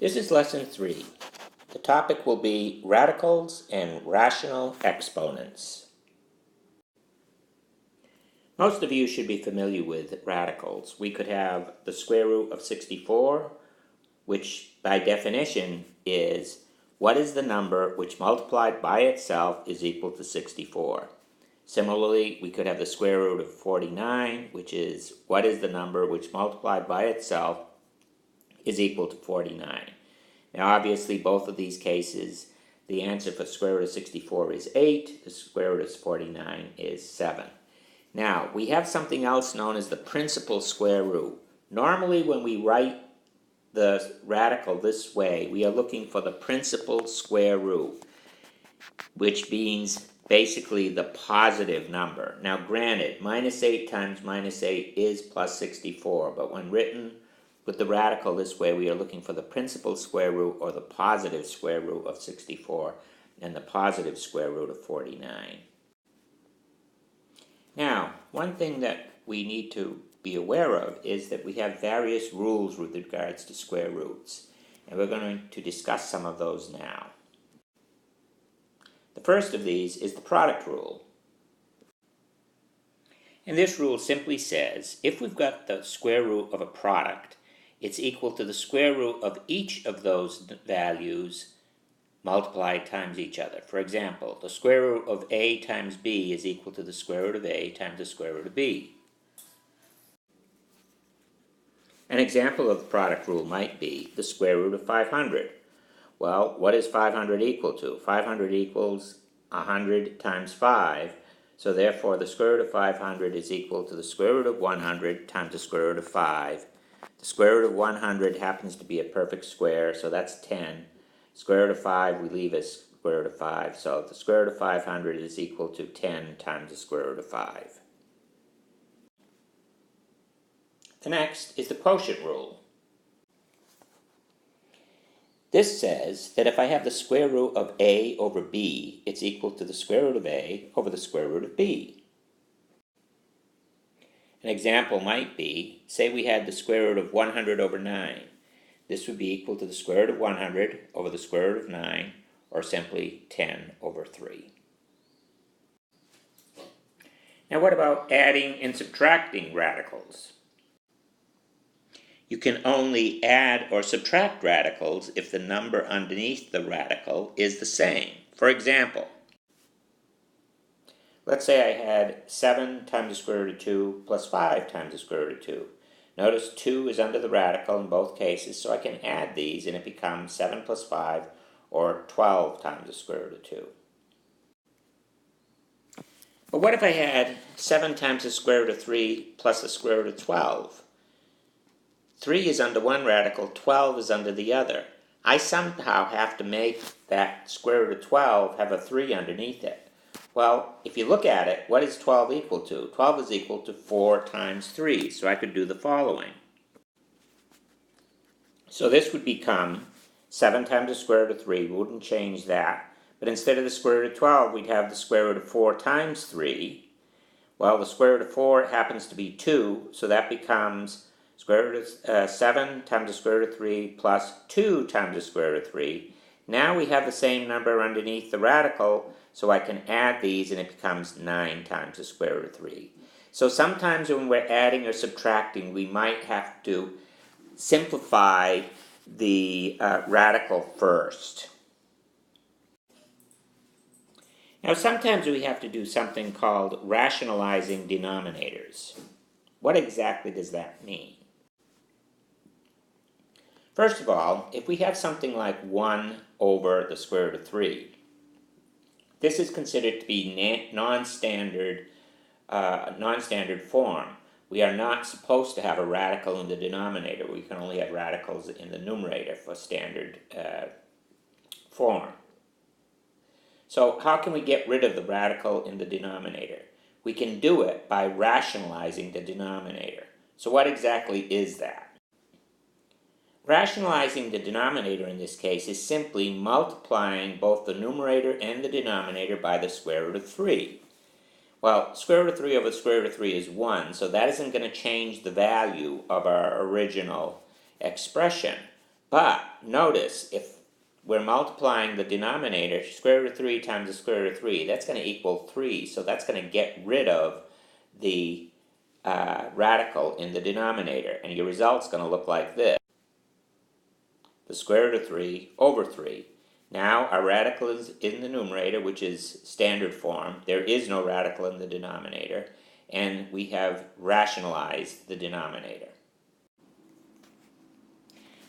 This is lesson 3. The topic will be radicals and rational exponents. Most of you should be familiar with radicals. We could have the square root of 64, which by definition is what is the number which multiplied by itself is equal to 64. Similarly, we could have the square root of 49, which is what is the number which multiplied by itself is equal to 49. Now obviously both of these cases, the answer for the square root of 64 is 8, the square root of 49 is 7. Now we have something else known as the principal square root. Normally when we write the radical this way, we are looking for the principal square root, which means basically the positive number. Now granted, minus 8 times minus 8 is plus 64, but when written with the radical this way, we are looking for the principal square root or the positive square root of 64 and the positive square root of 49. Now, one thing that we need to be aware of is that we have various rules with regards to square roots, and we're going to discuss some of those now. The first of these is the product rule. And this rule simply says if we've got the square root of a product, it's equal to the square root of each of those values multiplied times each other. For example, the square root of a times b is equal to the square root of a times the square root of b. An example of the product rule might be the square root of 500. Well, what is 500 equal to? 500 equals 100 times 5, so therefore the square root of 500 is equal to the square root of 100 times the square root of 5. The square root of 100 happens to be a perfect square, so that's 10. Square root of 5 we leave as square root of 5, so the square root of 500 is equal to 10 times the square root of 5. The next is the quotient rule. This says that if I have the square root of a over b, it's equal to the square root of a over the square root of b. An example might be, say we had the square root of 100 over 9. This would be equal to the square root of 100 over the square root of 9, or simply 10 over 3. Now what about adding and subtracting radicals? You can only add or subtract radicals if the number underneath the radical is the same. For example, let's say I had 7 times the square root of 2 plus 5 times the square root of 2. Notice 2 is under the radical in both cases, so I can add these and it becomes 7 plus 5, or 12 times the square root of 2. But what if I had 7 times the square root of 3 plus the square root of 12? 3 is under one radical, 12 is under the other. I somehow have to make that square root of 12 have a 3 underneath it. Well, if you look at it, what is 12 equal to? 12 is equal to 4 times 3, so I could do the following. So this would become 7 times the square root of 3, we wouldn't change that. But instead of the square root of 12, we'd have the square root of 4 times 3. Well, the square root of 4 happens to be 2, so that becomes square root of 7 times the square root of 3 plus 2 times the square root of 3. Now we have the same number underneath the radical, so I can add these and it becomes 9 times the square root of 3. So sometimes when we're adding or subtracting, we might have to simplify the radical first. Now sometimes we have to do something called rationalizing denominators. What exactly does that mean? First of all, if we have something like 1 over the square root of 3, this is considered to be non-standard form. We are not supposed to have a radical in the denominator. We can only have radicals in the numerator for standard form. So how can we get rid of the radical in the denominator? We can do it by rationalizing the denominator. So what exactly is that? Rationalizing the denominator in this case is simply multiplying both the numerator and the denominator by the square root of 3. Well, square root of 3 over square root of 3 is 1, so that isn't going to change the value of our original expression. But notice, if we're multiplying the denominator, square root of 3 times the square root of 3, that's going to equal 3. So that's going to get rid of the radical in the denominator. And your result's going to look like this. The square root of 3 over 3. Now our radical is in the numerator, which is standard form. There is no radical in the denominator. And we have rationalized the denominator.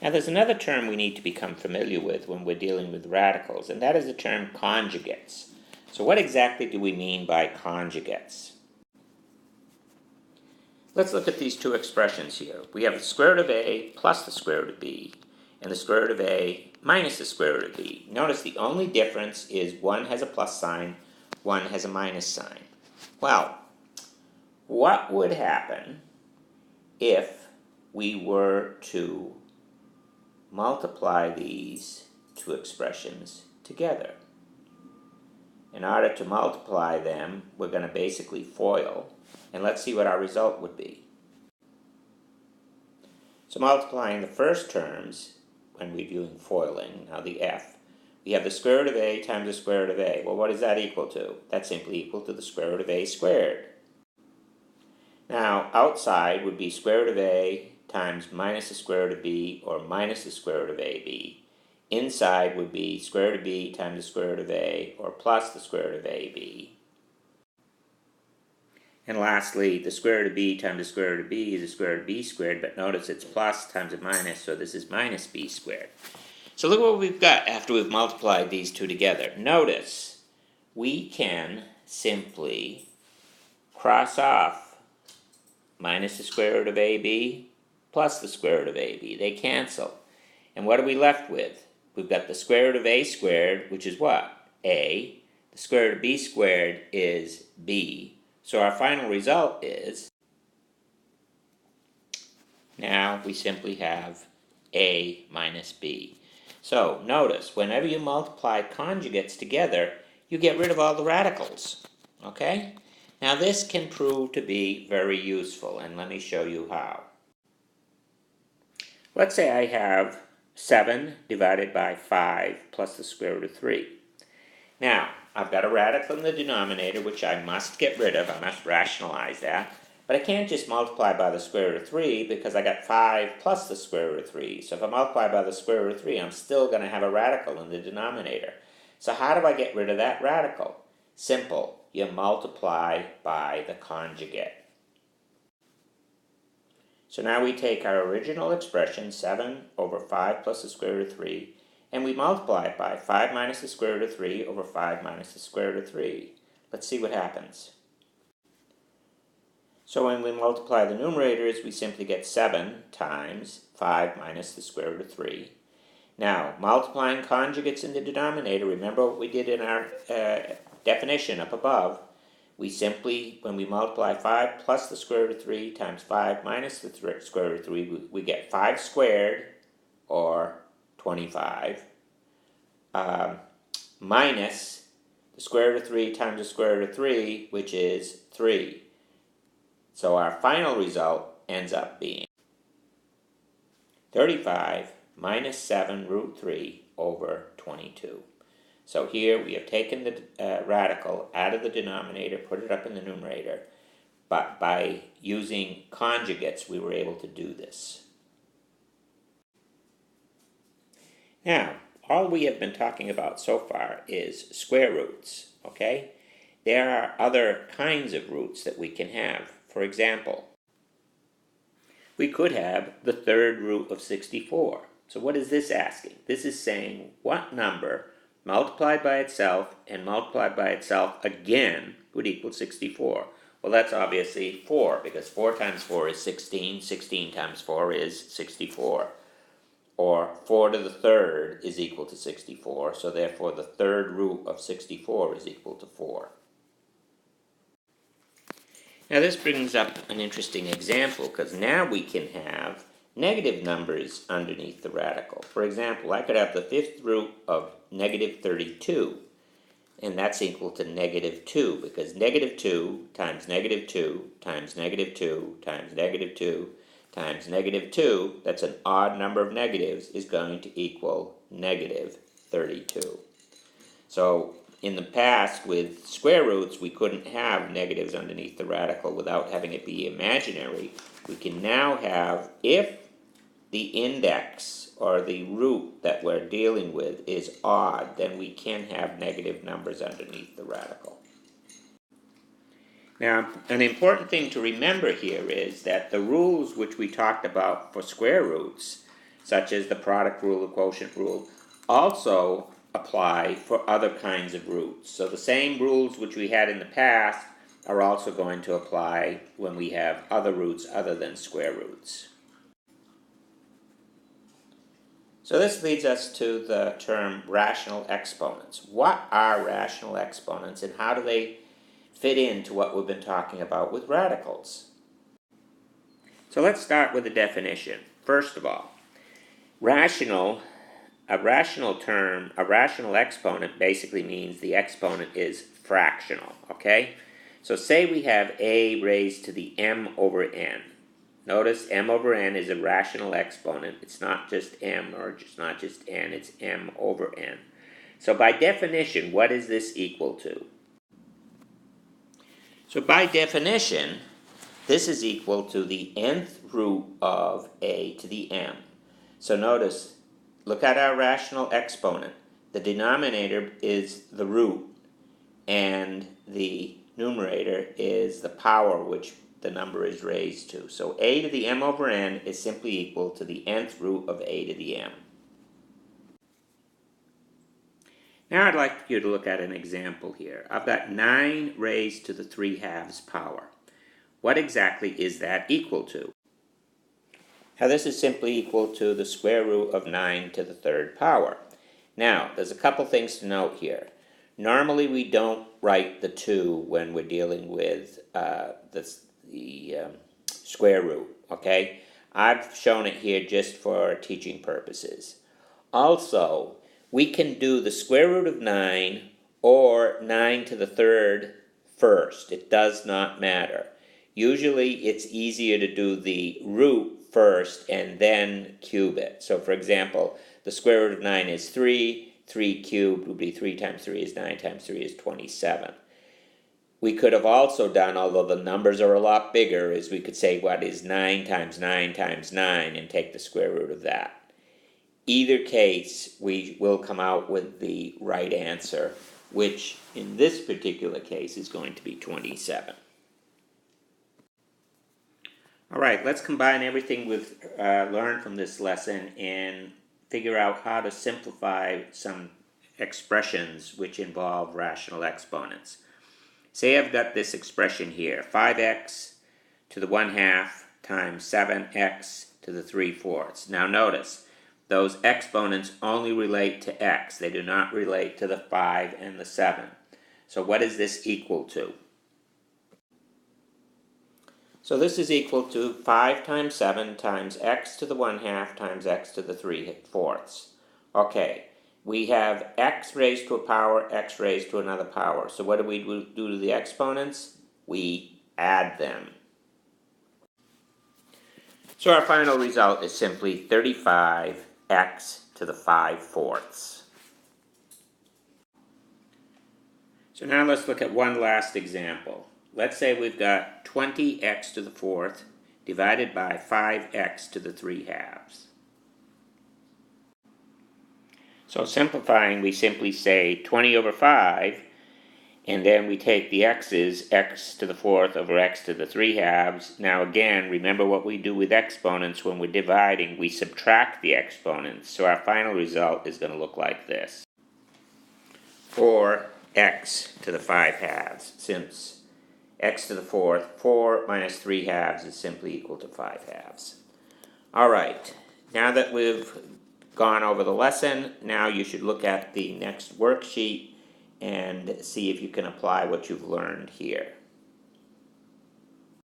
Now there's another term we need to become familiar with when we're dealing with radicals, and that is the term conjugates. So what exactly do we mean by conjugates? Let's look at these two expressions here. We have the square root of a plus the square root of b, and the square root of a minus the square root of b. Notice the only difference is one has a plus sign, one has a minus sign. Well, what would happen if we were to multiply these two expressions together? In order to multiply them, we're going to basically FOIL, and let's see what our result would be. So multiplying the first terms, when we're doing FOILing, now the f, we have the square root of a times the square root of a. Well, what is that equal to? That's simply equal to the square root of a squared. Now, outside would be square root of a times minus the square root of b, or minus the square root of ab. Inside would be square root of b times the square root of a, or plus the square root of ab. And lastly, the square root of b times the square root of b is the square root of b squared, but notice it's plus times a minus, so this is minus b squared. So look what we've got after we've multiplied these two together. Notice we can simply cross off minus the square root of ab plus the square root of ab. They cancel. And what are we left with? We've got the square root of a squared, which is what? A. The square root of b squared is b. So our final result is, now we simply have a minus b. So notice, whenever you multiply conjugates together, you get rid of all the radicals. Okay? Now this can prove to be very useful, and let me show you how. Let's say I have 7 divided by 5 plus the square root of 3. Now, I've got a radical in the denominator, which I must get rid of. I must rationalize that. But I can't just multiply by the square root of 3 because I got 5 plus the square root of 3. So if I multiply by the square root of 3, I'm still going to have a radical in the denominator. So how do I get rid of that radical? Simple. You multiply by the conjugate. So now we take our original expression, 7 over 5 plus the square root of 3, and we multiply it by 5 minus the square root of 3 over 5 minus the square root of 3. Let's see what happens. So when we multiply the numerators, we simply get 7 times 5 minus the square root of 3. Now, multiplying conjugates in the denominator, remember what we did in our definition up above. We simply, when we multiply 5 plus the square root of 3 times 5 minus the square root of 3, we get 5 squared, or 25, minus the square root of 3 times the square root of 3, which is 3. So our final result ends up being 35 minus 7 root 3 over 22. So here we have taken the radical out of the denominator, put it up in the numerator, but by using conjugates we were able to do this. Now, all we have been talking about so far is square roots, okay? There are other kinds of roots that we can have. For example, we could have the third root of 64. So what is this asking? This is saying what number multiplied by itself and multiplied by itself again would equal 64. Well, that's obviously 4, because 4 times 4 is 16. 16 times 4 is 64. Or 4 to the third is equal to 64, so therefore the third root of 64 is equal to 4. Now this brings up an interesting example, because now we can have negative numbers underneath the radical. For example, I could have the fifth root of negative 32, and that's equal to negative 2, because negative 2 times negative 2 times negative 2 times negative 2 times negative 2, that's an odd number of negatives, is going to equal negative 32. So in the past with square roots, we couldn't have negatives underneath the radical without having it be imaginary. We can now have, if the index or the root that we're dealing with is odd, then we can have negative numbers underneath the radical. Now, an important thing to remember here is that the rules which we talked about for square roots, such as the product rule, the quotient rule, also apply for other kinds of roots. So the same rules which we had in the past are also going to apply when we have other roots other than square roots. So this leads us to the term rational exponents. What are rational exponents and how do they fit into what we've been talking about with radicals? So let's start with the definition. First of all, a rational exponent basically means the exponent is fractional, okay? So say we have a raised to the m over n. Notice m over n is a rational exponent. It's not just m or it's not just n, it's m over n. So by definition, what is this equal to? So by definition, this is equal to the nth root of a to the m. So notice, look at our rational exponent. The denominator is the root, and the numerator is the power which the number is raised to. So a to the m over n is simply equal to the nth root of a to the m. Now I'd like you to look at an example here. I've got 9 raised to the 3/2 power. What exactly is that equal to? Now this is simply equal to the square root of 9 to the 3rd power. Now, there's a couple things to note here. Normally we don't write the 2 when we're dealing with the square root, okay? I've shown it here just for teaching purposes. Also, we can do the square root of 9 or 9 to the 3rd first. It does not matter. Usually it's easier to do the root first and then cube it. So for example, the square root of 9 is 3. 3 cubed would be 3 times 3 is 9 times 3 is 27. We could have also done, although the numbers are a lot bigger, is we could say what is 9 times 9 times 9 and take the square root of that. Either case, we will come out with the right answer, which in this particular case is going to be 27. All right, let's combine everything we've learned from this lesson and figure out how to simplify some expressions which involve rational exponents. Say I've got this expression here, 5x to the 1/2 times 7x to the 3/4. Now notice, those exponents only relate to x. They do not relate to the 5 and the 7. So what is this equal to? So this is equal to 5 times 7 times x to the 1/2 times x to the 3/4. Okay, we have x raised to a power, x raised to another power. So what do we do to the exponents? We add them. So our final result is simply 35x to the 5/4. So now let's look at one last example. Let's say we've got 20x to the 4th divided by 5x to the 3/2. So simplifying, we simply say 20 over 5, and then we take the x's, x to the 4th over x to the 3/2. Now again, remember what we do with exponents when we're dividing. We subtract the exponents, so our final result is going to look like this. 4x to the 5/2, since x to the 4th, 4 minus 3/2 is simply equal to 5/2. All right, now that we've gone over the lesson, now you should look at the next worksheet and see if you can apply what you've learned here.